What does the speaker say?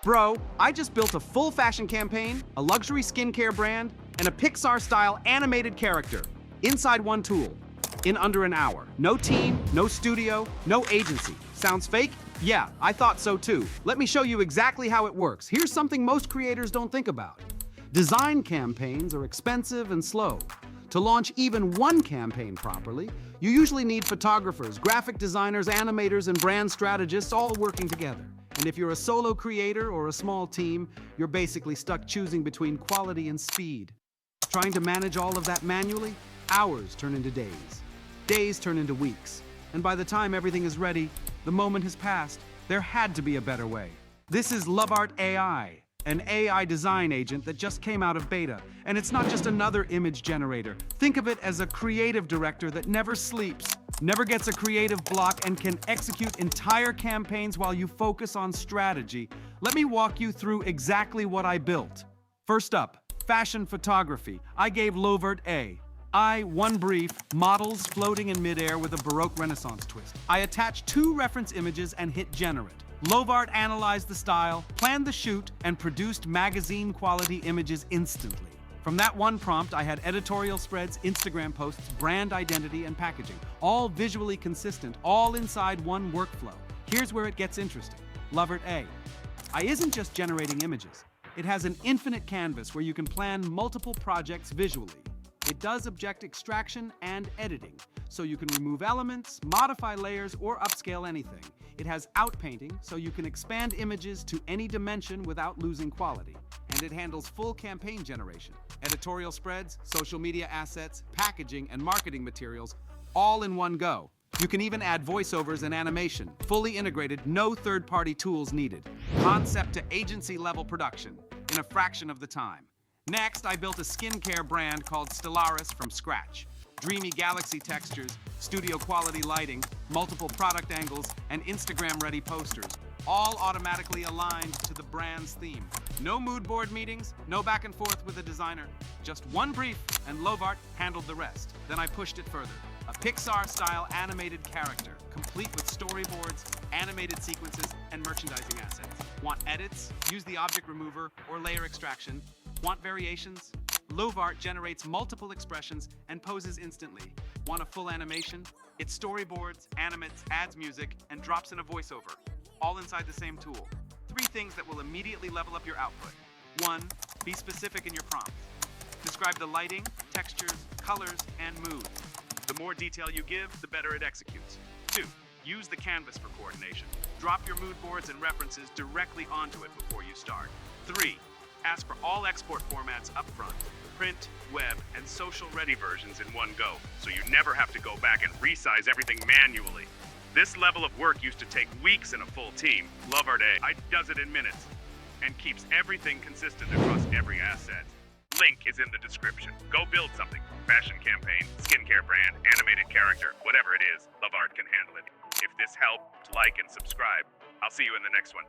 Bro, I just built a full fashion campaign, a luxury skincare brand, and a Pixar-style animated character inside one tool in under an hour. No team, no studio, no agency. Sounds fake? Yeah, I thought so too. Let me show you exactly how it works. Here's something most creators don't think about. Design campaigns are expensive and slow. To launch even one campaign properly, you usually need photographers, graphic designers, animators, and brand strategists all working together. And if you're a solo creator or a small team, you're basically stuck choosing between quality and speed. Trying to manage all of that manually, hours turn into days. Days turn into weeks. And by the time everything is ready, the moment has passed. There had to be a better way. This is Lovart AI, an AI design agent that just came out of beta. And it's not just another image generator. Think of it as a creative director that never sleeps, never gets a creative block, and can execute entire campaigns while you focus on strategy. Let me walk you through exactly what I built. First up, fashion photography. I gave Lovart AI one brief, models floating in midair with a Baroque Renaissance twist. I attached 2 reference images and hit generate. Lovart analyzed the style, planned the shoot, and produced magazine-quality images instantly. From that one prompt, I had editorial spreads, Instagram posts, brand identity, and packaging, all visually consistent, all inside one workflow. Here's where it gets interesting. Lovart AI isn't just generating images. It has an infinite canvas where you can plan multiple projects visually. It does object extraction and editing, so you can remove elements, modify layers, or upscale anything. It has outpainting, so you can expand images to any dimension without losing quality. And it handles full campaign generation, editorial spreads, social media assets, packaging, and marketing materials, all in one go. You can even add voiceovers and animation, fully integrated, no third-party tools needed. Concept to agency-level production in a fraction of the time. Next, I built a skincare brand called Stellaris from scratch. Dreamy galaxy textures, studio-quality lighting, multiple product angles, and Instagram-ready posters, all automatically aligned to the brand's theme. No mood board meetings, no back and forth with a designer. Just one brief, and Lovart handled the rest. Then I pushed it further. A Pixar-style animated character, complete with storyboards, animated sequences, and merchandising assets. Want edits? Use the object remover or layer extraction. Want variations? Lovart generates multiple expressions and poses instantly. Want a full animation? It storyboards, animates, adds music, and drops in a voiceover, all inside the same tool. 3 things that will immediately level up your output. 1, be specific in your prompts. Describe the lighting, textures, colors, and moods. The more detail you give, the better it executes. 2, use the canvas for coordination. Drop your mood boards and references directly onto it before you start. 3, ask for all export formats up front. Print, web, and social-ready versions in one go, so you never have to go back and resize everything manually. This level of work used to take weeks in a full team. Lovart AI does it in minutes and keeps everything consistent across every asset. Link is in the description. Go build something. Fashion campaign, skincare brand, animated character, whatever it is, Lovart can handle it. If this helped, like and subscribe. I'll see you in the next one.